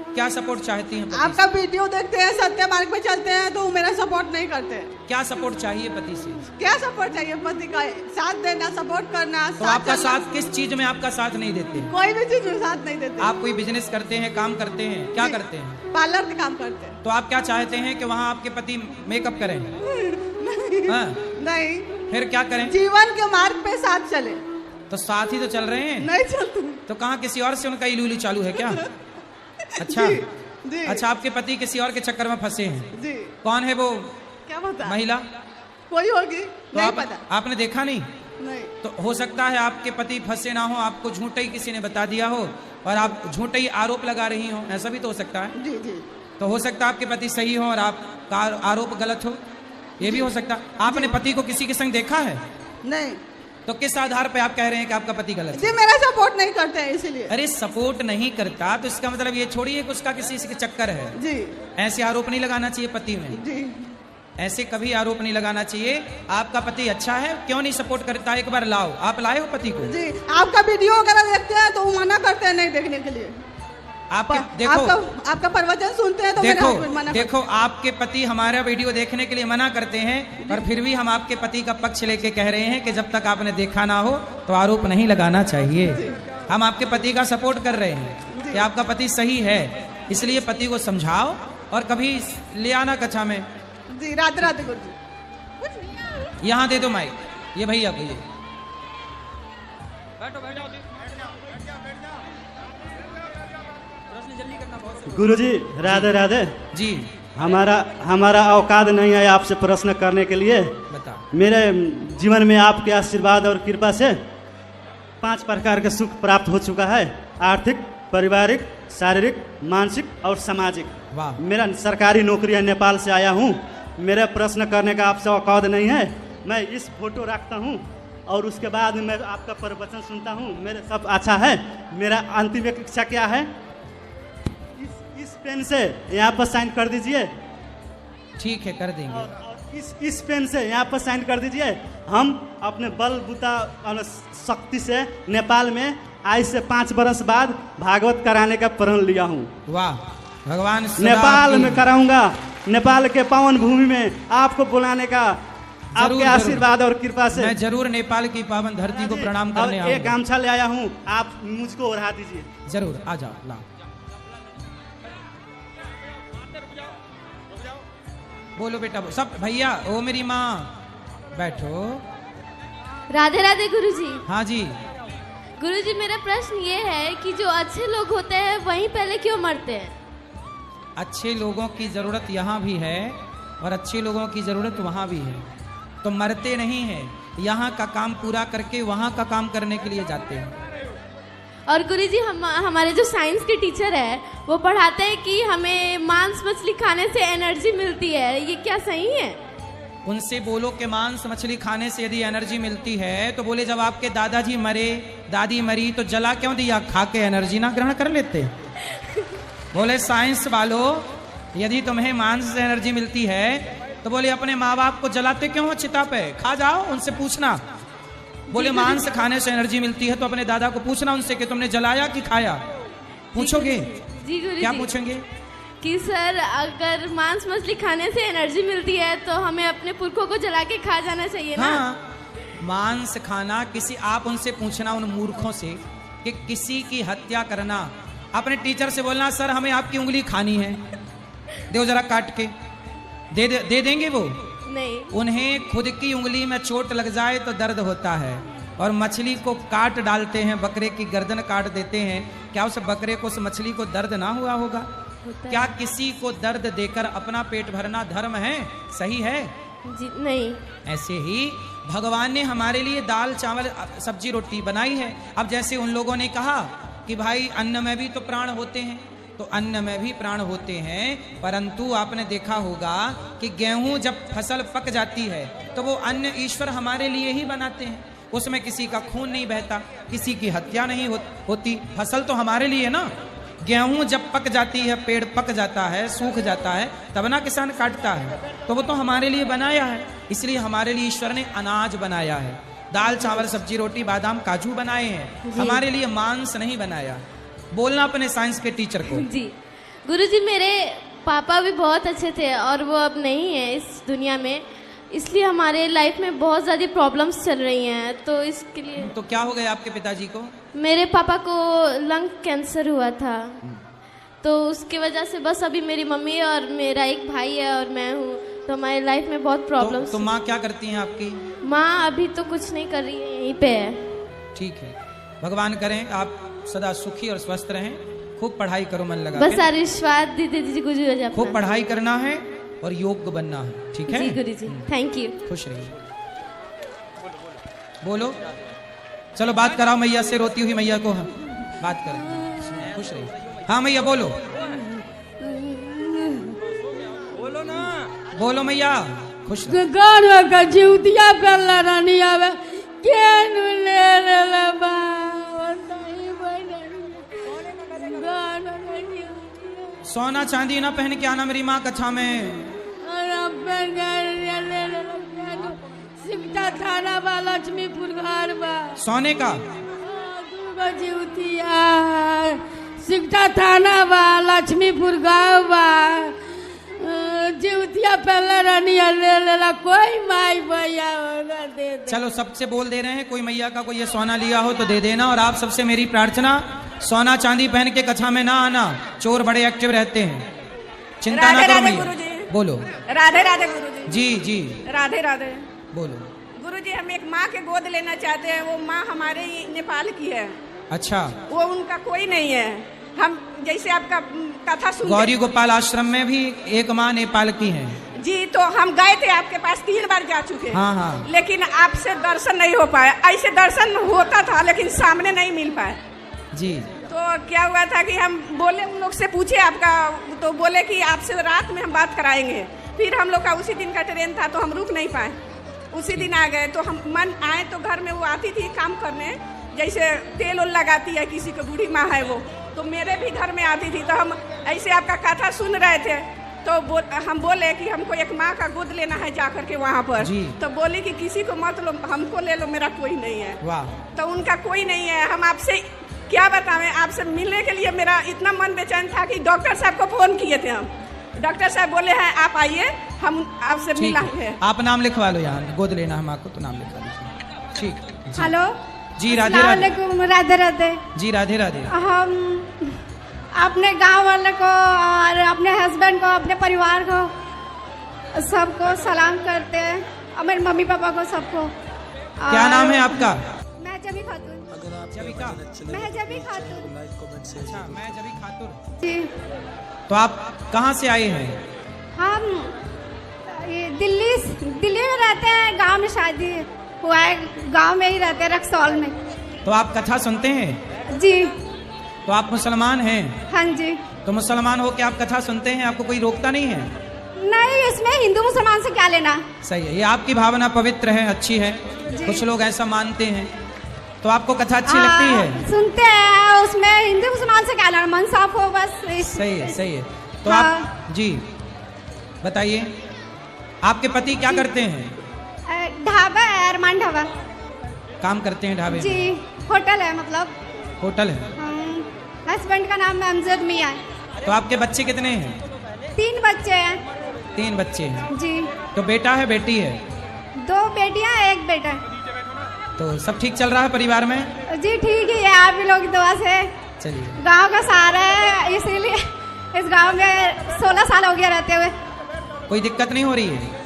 क्या सपोर्ट चाहती हैं? आपका वीडियो देखते हैं, सत्य मार्ग पे चलते हैं, तो मेरा सपोर्ट नहीं करते। क्या सपोर्ट चाहिए पति से? क्या सपोर्ट चाहिए पति का? साथ देना, सपोर्ट करना। तो आपका साथ किस चीज में आपका साथ नहीं देते? कोई भी चीज में साथ नहीं देते। आप कोई बिजनेस करते हैं, काम करते हैं, क्या करते हैं? पार्लर का काम करते हैं। तो आप क्या चाहते हैं कि वहाँ आपके पति मेकअप करें? हाँ? नहीं। फिर क्या करें? जीवन के मार्ग पे साथ चले। तो साथ ही तो चल रहे हैं। नहीं चलते। तो कहाँ किसी और से उनका इलू चालू है क्या? अच्छा जी। अच्छा, आपके पति किसी और के चक्कर में फंसे हैं? जी। कौन है वो? क्या पता? महिला कोई होगी, तो नहीं पता। आपने देखा नहीं? नहीं। तो हो सकता है आपके पति फंसे ना हो, आपको झूठा ही किसी ने बता दिया हो और आप झूठा ही आरोप लगा रही हो, ऐसा भी तो हो सकता है। जी जी। तो हो सकता है आपके पति सही हो और आपका आरोप गलत हो, ये भी हो सकता है। आपने पति को किसी के संग देखा है? नहीं। तो किस आधार पे आप कह रहे हैं कि आपका पति गलत है? जी, मेरा सपोर्ट नहीं करते हैं इसीलिए। अरे सपोर्ट नहीं करता तो इसका मतलब ये छोड़िए कि उसका किसी के चक्कर है। जी। ऐसे आरोप नहीं लगाना चाहिए पति में। जी। ऐसे कभी आरोप नहीं लगाना चाहिए। आपका पति अच्छा है, क्यों नहीं सपोर्ट करता? एक बार लाओ। आप लाए हो पति को? जी, आपका वीडियो वगैरह देखते हैं तो वो मना करते हैं नहीं देखने के लिए। आपके देखो, आपका प्रवचन सुनते हैं तो मेरे हस्बैंड मना करते हैं। देखो आपके पति हमारा वीडियो देखने के लिए मना करते हैं, पर फिर भी हम आपके पति का पक्ष लेके कह रहे हैं कि जब तक आपने देखा ना हो तो आरोप नहीं लगाना चाहिए। हम आपके पति का सपोर्ट कर रहे हैं कि आपका पति सही है, इसलिए पति को समझाओ और कभी ले आना कक्षा में। जी, राधे राधे गुरुजी। यहाँ दे दो माइक, ये भैया को। ये बैठो बैठो। गुरुजी राधे राधे जी। हमारा औकात नहीं है आपसे प्रश्न करने के लिए। बता। मेरे जीवन में आपके आशीर्वाद और कृपा से 5 प्रकार के सुख प्राप्त हो चुका है। आर्थिक, पारिवारिक, शारीरिक, मानसिक और सामाजिक। वाह। मेरा सरकारी नौकरी है, नेपाल से आया हूँ। मेरा प्रश्न करने का आपसे औकात नहीं है। मैं इस फोटो रखता हूँ और उसके बाद मैं आपका प्रवचन सुनता हूँ। मेरे सब अच्छा है। मेरा अंतिम इच्छा क्या है, इस पेन से यहाँ पर साइन कर दीजिए। ठीक है, कर देंगे। और इस पेन से यहाँ पर साइन कर दीजिए। हम अपने बल बुता शक्ति से नेपाल में आज से 5 बरस बाद भागवत कराने का प्रण लिया हूँ। वाह, भगवान नेपाल में कराऊंगा। नेपाल के पावन भूमि में आपको बुलाने का आपके आशीर्वाद और कृपा से मैं जरूर नेपाल की पावन धरती को प्रणाम करने आऊंगा। एक गामछा ले आया हूँ, आप मुझको ओढ़ा दीजिए। जरूर, आ जाओ, लाओ। बोलो बेटा, सब भैया। ओ मेरी माँ, बैठो। राधे राधे गुरुजी। हाँ जी। गुरुजी, मेरा प्रश्न ये है कि जो अच्छे लोग होते हैं वहीं पहले क्यों मरते हैं? अच्छे लोगों की जरूरत यहाँ भी है और अच्छे लोगों की जरूरत वहाँ भी है, तो मरते नहीं हैं। यहाँ का काम पूरा करके वहाँ का काम करने के लिए जाते हैं। और गुरुजी, हमारे जो साइंस के टीचर है वो पढ़ाते हैं कि हमें मांस मछली खाने से एनर्जी मिलती है, ये क्या सही है? उनसे बोलो कि मांस मछली खाने से यदि एनर्जी मिलती है तो बोले जब आपके दादाजी मरे, दादी मरी तो जला क्यों दिया, खा के एनर्जी ना ग्रहण कर लेते। बोले साइंस वालों, यदि तुम्हें मांस से एनर्जी मिलती है तो बोले अपने माँ बाप को जलाते क्यों हो चिता पे, खा जाओ, उनसे पूछना। बोले मांस खाने से एनर्जी मिलती है तो अपने दादा को पूछना उनसे कि तुमने जलाया कि खाया। पूछोगे? जी गुरुजी। क्या पूछेंगे? कि सर अगर मांस मछली खाने से एनर्जी मिलती है तो हमें अपने पुरखों को जला के खा जाना चाहिए ना? हाँ, मांस खाना किसी, आप उनसे पूछना उन मूर्खों से कि किसी की हत्या करना। अपने टीचर से बोलना सर हमें आपकी उंगली खानी है, दो जरा काट के। दे देंगे वो? नहीं। उन्हें खुद की उंगली में चोट लग जाए तो दर्द होता है, और मछली को काट डालते हैं, बकरे की गर्दन काट देते हैं। क्या उस बकरे को, उस मछली को दर्द ना हुआ होगा? क्या किसी को दर्द देकर अपना पेट भरना धर्म है, सही है? जी नहीं। ऐसे ही भगवान ने हमारे लिए दाल चावल सब्जी रोटी बनाई है। अब जैसे उन लोगों ने कहा कि भाई अन्न में भी तो प्राण होते हैं, तो अन्न में भी प्राण होते हैं, परंतु आपने देखा होगा कि गेहूं जब फसल पक जाती है तो वो अन्न ईश्वर हमारे लिए ही बनाते हैं। उसमें किसी का खून नहीं बहता, किसी की हत्या नहीं होती। फसल तो हमारे लिए ना। गेहूं जब पक जाती है, पेड़ पक जाता है, सूख जाता है, तब ना किसान काटता है, तो वो तो हमारे लिए बनाया है। इसलिए हमारे लिए ईश्वर ने अनाज बनाया है, दाल चावल सब्जी रोटी बादाम काजू बनाए हैं, हमारे लिए मांस नहीं बनाया। बोलना अपने साइंस के टीचर को। जी गुरुजी, मेरे पापा भी बहुत अच्छे थे और वो अब नहीं है इस दुनिया में, इसलिए हमारे लाइफ में बहुत ज़्यादा प्रॉब्लम्स चल रही हैं। तो इसके लिए तो क्या हो गया आपके पिताजी को? मेरे पापा को लंग कैंसर हुआ था, तो उसकी वजह से बस अभी मेरी मम्मी और मेरा एक भाई है और मैं हूँ, तो हमारे लाइफ में बहुत प्रॉब्लम्स। तो माँ क्या करती हैं आपकी? माँ अभी तो कुछ नहीं कर रही है, यहीं पे है। ठीक है, भगवान करें आप सदा सुखी और स्वस्थ रहें। खूब पढ़ाई करो, मन लगा बस आशीर्वाद दीजिए गुरुजी। खूब पढ़ाई करना है और योग्य बनना है, ठीक है? जी गुरुजी, थैंक यू। खुश रहिए। बोलो, चलो बात कराओ मैया से, रोती हुई मैया को बात करें। खुश रहिए। हाँ मैया बोलो, बोलो ना, बोलो मैया। खुश का जीवतिया पहला रानी आवे सोना चांदी ना पहन के आना मेरी माँ कक्षा में। थाना बा लक्ष्मीपुर घर बा सोने का जीवतिया सिकटा थाना बा लक्ष्मीपुर गाँव बा जीवतिया पहले रानी ले कोई माई भैया होगा दे दे। चलो सबसे बोल दे रहे हैं, कोई मैया का कोई ये सोना लिया हो तो दे देना। और आप सबसे मेरी प्रार्थना, सोना चांदी पहन के कक्षा में ना आना, चोर बड़े एक्टिव रहते हैं, चिंता ना करो मैया। बोलो राधे राधे गुरुजी। जी जी राधे राधे। बोलो गुरुजी, हम एक माँ के गोद लेना चाहते हैं, वो माँ हमारे नेपाल की है। अच्छा। वो उनका कोई नहीं है, हम जैसे आपका कथा सुन गौरी गोपाल आश्रम में भी एक माँ नेपाल की है जी, तो हम गए थे आपके पास 3 बार जा चुके। हाँ हाँ। लेकिन आपसे दर्शन नहीं हो पाया। ऐसे दर्शन होता था लेकिन सामने नहीं मिल पाया जी। तो क्या हुआ था कि हम बोले, उन लोग से पूछे आपका, तो बोले कि आपसे रात में हम बात कराएंगे। फिर हम लोग का उसी दिन का ट्रेन था तो हम रुक नहीं पाए, उसी दिन आ गए। तो हम मन आए तो घर में वो आती थी काम करने, जैसे तेल ओल लगाती है किसी को, बूढ़ी माँ है वो, तो मेरे भी घर में आती थी। तो हम ऐसे आपका कथा सुन रहे थे तो हम बोले कि हमको एक माँ का गोद लेना है जाकर के वहाँ पर। तो बोली कि किसी को मत लो, हमको ले लो, मेरा कोई नहीं है। वाह। तो उनका कोई नहीं है। हम आपसे क्या बतावें, आपसे मिलने के लिए मेरा इतना मन बेचैन था कि डॉक्टर साहब को फोन किए थे हम। डॉक्टर साहब बोले हैं आप आइए, हम आपसे मिलेंगे। आप नाम लिखवा लो, यहाँ गोद लेना हम आपको, तो नाम लिखवा लीजिए। ठीक। हेलो जी, राधे राधे। राधे राधे जी, राधे राधे। हम अपने गांव वाले को और अपने हस्बैंड को, अपने परिवार को सबको सलाम करते हैं, और मेरे मम्मी पापा को, सबको। क्या नाम है आपका? मैं जबी खातून। मैं जबी खातून। अच्छा, मैं जबी खातून जी। तो आप कहाँ से आए हैं? हम ये दिल्ली में रहते हैं। गांव में शादी हुआ है, गांव में ही रहते हैं, रक्सौल में। तो आप कथा सुनते हैं? जी। तो आप मुसलमान हैं? हाँ जी। तो मुसलमान हो के आप कथा सुनते हैं, आपको कोई रोकता नहीं है? नहीं, इसमें हिंदू मुसलमान से क्या लेना। सही है, ये आपकी भावना पवित्र है, अच्छी है। कुछ लोग ऐसा मानते हैं। तो आपको कथा अच्छी लगती है? सुनते हैं, उसमें हिंदू मुसलमान से क्या लेना, मन साफ हो बस। सही है, सही है। तो आप जी बताइए, आपके पति क्या करते हैं? ढाबा है, अरमान ढाबा काम करते हैं ढाबे जी। होटल है, मतलब होटल है। हस्बैंड का नाम अमजद मियां है। तो आपके बच्चे कितने हैं? 3 बच्चे हैं। 3 बच्चे हैं जी। तो बेटा है, बेटी है? 2 बेटियां, 1 बेटा है। तो सब ठीक चल रहा है परिवार में? जी ठीक ही है, आप भी लोग की दुआ से। चलिए। गांव का सहारा है, इसीलिए इस गांव में 16 साल हो गया रहते हुए। कोई दिक्कत नहीं हो रही है?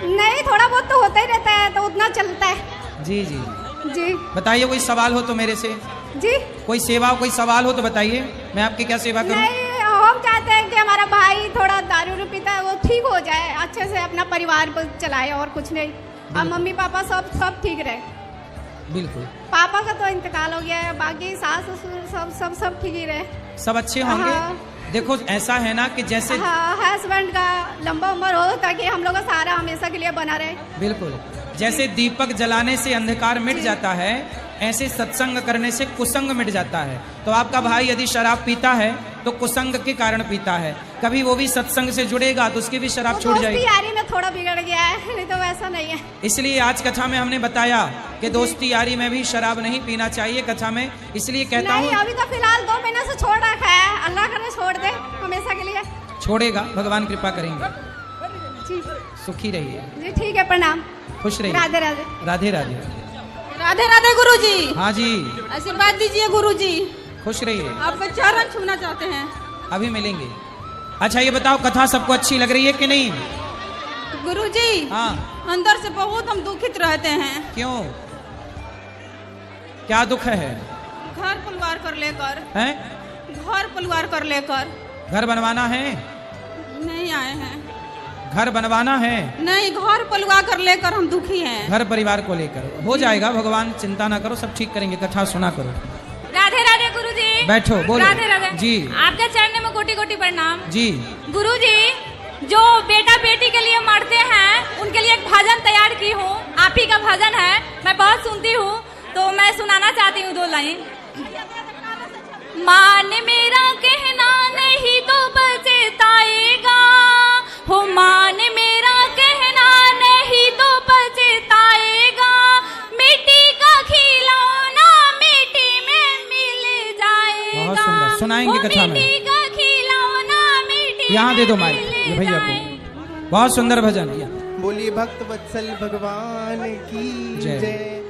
नहीं, थोड़ा बहुत तो होता ही रहता है, तो उतना चलता है। जी जी जी। बताइए, कोई सवाल हो तो मेरे से। जी। कोई सेवा, कोई सवाल हो तो बताइए, मैं आपकी क्या सेवा करूं? नहीं, हम चाहते हैं कि हमारा भाई थोड़ा दारू पीता है, वो ठीक हो जाए, अच्छे से अपना परिवार को चलाए, और कुछ नहीं। और मम्मी पापा सब ठीक रहे। बिल्कुल। पापा का तो इंतकाल हो गया है, बाकी सास ससुर सब ठीक ही रहे। सब अच्छे होंगे। हाँ। देखो ऐसा है ना कि जैसे हस्बैंड का लंबा उम्र हो, ताकि हम लोग का सहारा हमेशा के लिए बना रहे। बिल्कुल। जैसे दीपक जलाने से अंधकार मिट जाता है, ऐसे सत्संग करने से कुसंग मिट जाता है। तो आपका भाई यदि शराब पीता है तो कुसंग के कारण पीता है, कभी वो भी सत्संग से जुड़ेगा तो उसकी भी शराब छूट जाएगी। यारी में थोड़ा बिगड़ गया है, नहीं तो वैसा नहीं है। इसलिए आज कथा में हमने बताया कि दोस्ती यारी में भी शराब नहीं पीना चाहिए कथा में। इसलिए कहता हूँ, अभी तो फिलहाल 2 महीने से छोड़ रखा है, अल्लाह करे छोड़ दे हमेशा के लिए। छोड़ेगा, भगवान कृपा करेंगे। जी। सुखी रहिए। जी ठीक है, प्रणाम। खुश रहिए। राधे राधे। राधे राधे। राधे राधे गुरुजी। हाँ जी। आशीर्वाद दीजिए गुरुजी। खुश रहिए। आपके चरण छूना चाहते हैं। अभी मिलेंगे। अच्छा ये बताओ, कथा सबको अच्छी लग रही है कि नहीं? गुरुजी। हाँ। अंदर से बहुत हम दुखित रहते हैं। क्यों? क्या दुख है? घर परिवार कर लेकर। हैं? घर परिवार कर लेकर। घर बनवाना है? नहीं आए हैं। घर बनवाना है? नहीं, घर परिवार कर लेकर हम दुखी हैं। घर परिवार को लेकर हो जाएगा, भगवान चिंता ना करो, सब ठीक करेंगे। कथा सुना करो। राधे राधे गुरुजी। बैठो, बोलो। राधे राधे जी। आपके चरण में कोटि कोटि प्रणाम। जी। गुरुजी, जो बेटा बेटी के लिए मरते हैं उनके लिए एक भजन तैयार की हूँ, आप ही का भजन है, मैं बहुत सुनती हूँ, तो मैं सुनाना चाहती हूँ 2 लाइन। मान मेरा कहना नहीं तो पछताएगा, हो मान मेरा कहना नहीं तो पछताएगा, मिट्टी का खिलौना मिट्टी में मिल जाएगा। बहुत सुंदर, सुनाएंगे कथा में। मिट्टी का खिलौना मिट्टी यहाँ दे दो माइक ये भैया को। बहुत सुंदर भजन। बोलिए भक्त वत्सल भगवान की जय।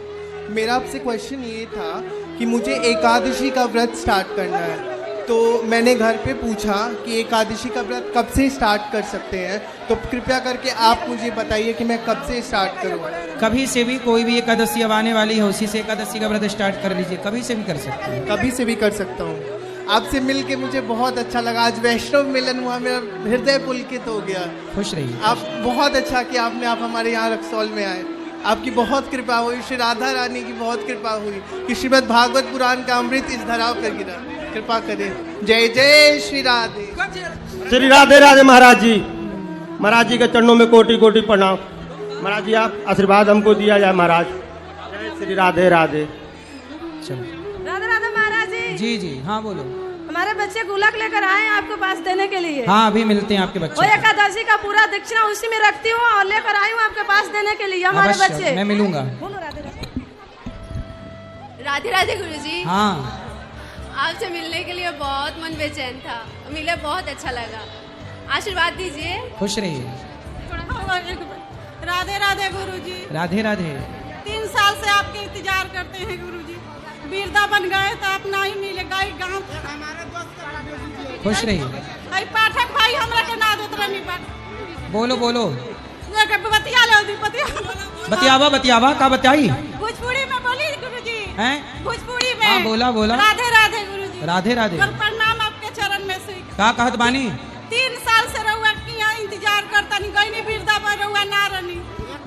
मेरा आपसे क्वेश्चन ये था कि मुझे एकादशी का व्रत स्टार्ट करना है, तो मैंने घर पे पूछा कि एकादशी का व्रत कब से स्टार्ट कर सकते हैं, तो कृपया करके आप मुझे बताइए कि मैं कब से स्टार्ट करूँ। कभी से भी, कोई भी एकादशी अब आने वाली है उसी से एकादशी का व्रत स्टार्ट कर लीजिए, कभी से भी कर सकते हैं। कभी से भी कर सकता हूँ। आपसे मिल के मुझे बहुत अच्छा लगा। आज वैष्णव मिलन हुआ, मेरा हृदय पुलकित हो गया। खुश रहिए। आप बहुत अच्छा किया आपने, आप हमारे यहाँ रक्सौल में आए। आपकी बहुत कृपा हुई, श्री राधा रानी की बहुत कृपा हुई कि श्रीमद् भागवत पुराण का अमृत इस धराव पर गिरा। कृपा करें। जय जय श्री राधे। श्री राधे राधे महाराज जी। महाराज जी के चरणों में कोटि कोटि प्रणाम। महाराज जी आप आशीर्वाद हमको दिया जाए महाराज। जय श्री राधे राधे। चलो राधे राधे महाराज जी। जी जी हाँ बोलो। हमारे बच्चे गुलाक लेकर आए हैं आपके पास देने के लिए। हाँ अभी मिलते हैं आपके वो बच्चे। एकादशी का पूरा दक्षिणा उसी में रखती हूँ और लेकर आई हूँ आपके पास देने के लिए हमारे अवश्य, बच्चे। मैं मिलूंगा। राधे राधे गुरुजी। हाँ आपसे मिलने के लिए बहुत मन बेचैन था, मिले बहुत अच्छा लगा। आशीर्वाद दीजिए। खुश रहिए। राधे राधे गुरुजी। राधे राधे। 3 साल से आपके इंतजार करते हैं गुरुजी। वीरदा बन गए तो आप नहीं मिले गए गाँव। खुश रहिए। अरे पाठक भाई हमरा के ना देत रहनी बात। बोलो बोलो। बतिया लो दी बतियावा बतियावा का बताई भोजपुरी में बोली गुरुजी। हैं? भोजपुरी में। हाँ बोला बोला। राधे राधे गुरुजी। राधे राधे। कल प्रणाम आपके चरण में से। का कहत बानी? 3 साल से रहुआ की यहाँ इंतजार करता नहीं गई नहीं वीरदा पर रहुआ ना रनी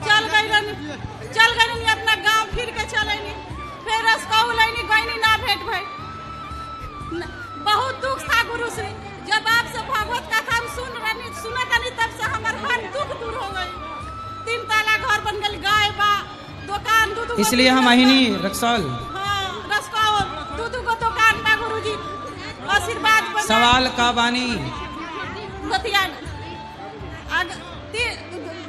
चल गई अपना गांव फिर के चले नहीं फिर रसकौ लेनी गई नहीं ना भेंट भाई। बहुत दुख था गुरु से जब आपसे भागवत कथा हम सुनत नहीं तब से हमार हर दुख दूर हो गई। 3 ताला घर बन गई, गाय बा दुकान दूध। इसलिए हम अहिनी रक्सौल। हाँ रसकौ दूध को दुकान बा गुरुजी। आशीर्वाद बना। सवाल का बानी? बतिया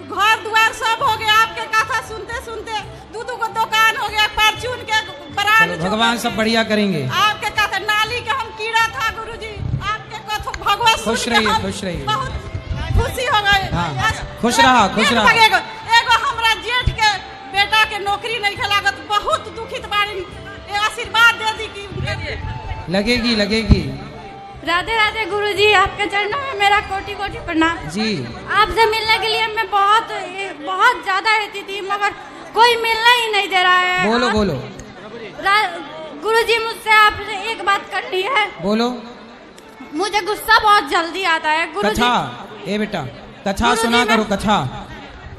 घर द्वार सब हो गया आपके कथा सुनते सुनते। दूध को दुकान हो गया, परचून के प्राण। भगवान सब बढ़िया करेंगे। आपके कथा नाली के हम कीड़ा था गुरुजी। आपके कथा भगवान खुश रहिए खुश रहिए। बहुत खुशी हो गई। हाँ खुश रहा खुश रहा। एगो हमरा जेठ के बेटा के नौकरी नहीं लागत, बहुत दुखित बाड़ी। आशीर्वाद दे दी कि लगेगी लगेगी। राधे राधे गुरुजी। आपके चरणों में मेरा कोटि कोटि प्रणाम जी। आपसे मिलने के लिए मैं बहुत ज्यादा रहती थी मगर कोई मिलना ही नहीं दे रहा है। बोलो बोलो। गुरुजी मुझसे आपसे एक बात करनी है। बोलो। मुझे गुस्सा बहुत जल्दी आता है गुरुजी। कथा ए बेटा कथा सुना करो कथा।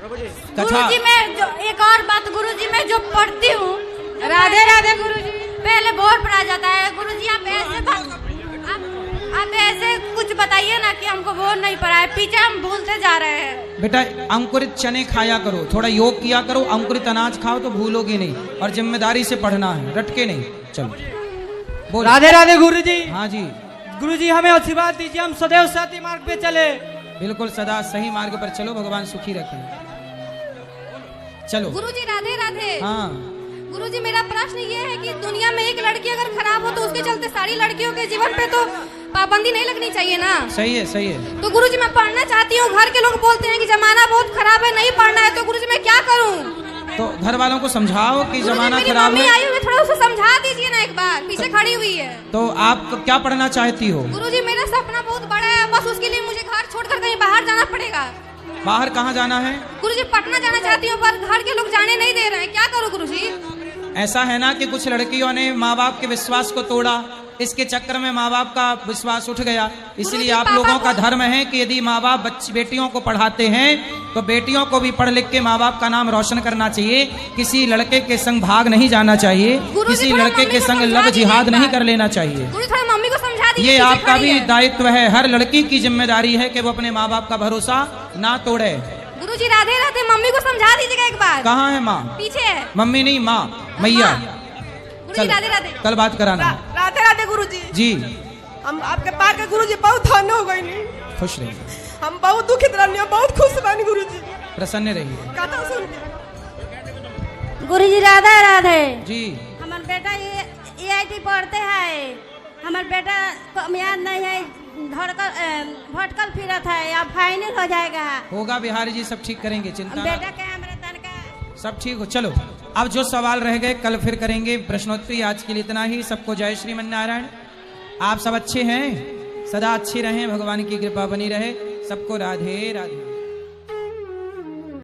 गुरुजी मैं जो एक और बात गुरुजी मैं जो पढ़ती हूँ। राधे राधे गुरुजी। पहले बहुत पढ़ा जाता है गुरुजी। आप ऐसे कुछ बताइए ना कि हमको वो नहीं पढ़ा है, पीछे हम भूलते जा रहे हैं। बेटा अंकुरित चने खाया करो, थोड़ा योग किया करो, अंकुरित अनाज खाओ तो भूलोगे नहीं और जिम्मेदारी से पढ़ना है, रटके नहीं। चलो बोलो। राधे राधे गुरुजी। हाँ जी गुरुजी हमें आशीर्वाद दीजिए, हम सदैव सत्य मार्ग पे चले। बिल्कुल सदा सही मार्ग पर चलो, भगवान सुखी रखें। चलो गुरुजी राधे राधे। हाँ गुरुजी मेरा प्रश्न ये है कि दुनिया में एक लड़की अगर खराब हो तो उसके चलते सारी लड़कियों के जीवन पे तो पाबंदी नहीं लगनी चाहिए ना। सही है सही है। तो गुरुजी मैं पढ़ना चाहती हूँ, घर के लोग बोलते हैं कि जमाना बहुत खराब है नहीं पढ़ना है, तो गुरुजी मैं क्या करूँ? तो घर वालों को समझाओ कि जमाना खराब है। आई हुई थोड़ा उसे समझा दीजिए ना एक बार, पीछे खड़ी हुई है। तो आप क्या पढ़ना चाहती हो? गुरुजी मेरा सपना बहुत बड़ा है, बस उसके लिए मुझे घर छोड़कर कहीं बाहर जाना पड़ेगा। बाहर कहाँ जाना है? गुरुजी पटना जाना चाहती हूँ पर घर के लोग जाने नहीं दे रहे हैं, क्या करूँ गुरुजी? ऐसा है ना कि कुछ लड़कियों ने माँ बाप के विश्वास को तोड़ा, इसके चक्कर में माँ बाप का विश्वास उठ गया। इसलिए आप लोगों का धर्म है कि यदि माँ बाप बेटियों को पढ़ाते हैं तो बेटियों को भी पढ़ लिख के माँ बाप का नाम रोशन करना चाहिए। किसी लड़के के संग भाग नहीं जाना चाहिए, किसी लड़के के संग लव जिहाद नहीं कर लेना चाहिए। मम्मी को समझा दीजिए। ये आपका भी दायित्व है, हर लड़की की जिम्मेदारी है कि वो अपने माँ बाप का भरोसा ना तोड़े। गुरुजी राधे राधे, मम्मी को समझा दीजिएगा एक बार। कहाँ है माँ? पीछे है। मम्मी नहीं माँ, मैया। गुरुजी राधे राधे। कल बात कराना। राधे राधे गुरुजी। जी हम आपके पास के गुरुजी बहुत धन्य हो गई। खुश रहिए। हम बहुत दुखित रहनी, बहुत खुश बानी गुरुजी। प्रसन्न रहिए। कथा सुन के। गुरुजी राधे राधे। जी हमार बेटा EIT पढ़ते हैं, हमार बेटा याद नहीं है, भटकल फिरत है, अब फाइनल हो जाएगा। होगा बिहारी जी सब ठीक करेंगे, चिंता बेटा के हमारे तन का सब ठीक हो। चलो अब जो सवाल रह गए कल फिर करेंगे प्रश्नोत्तरी। आज के लिए इतना ही। सबको जय श्रीमन नारायण। आप सब अच्छे हैं, सदा अच्छे रहें, भगवान की कृपा बनी रहे। सबको राधे राधे।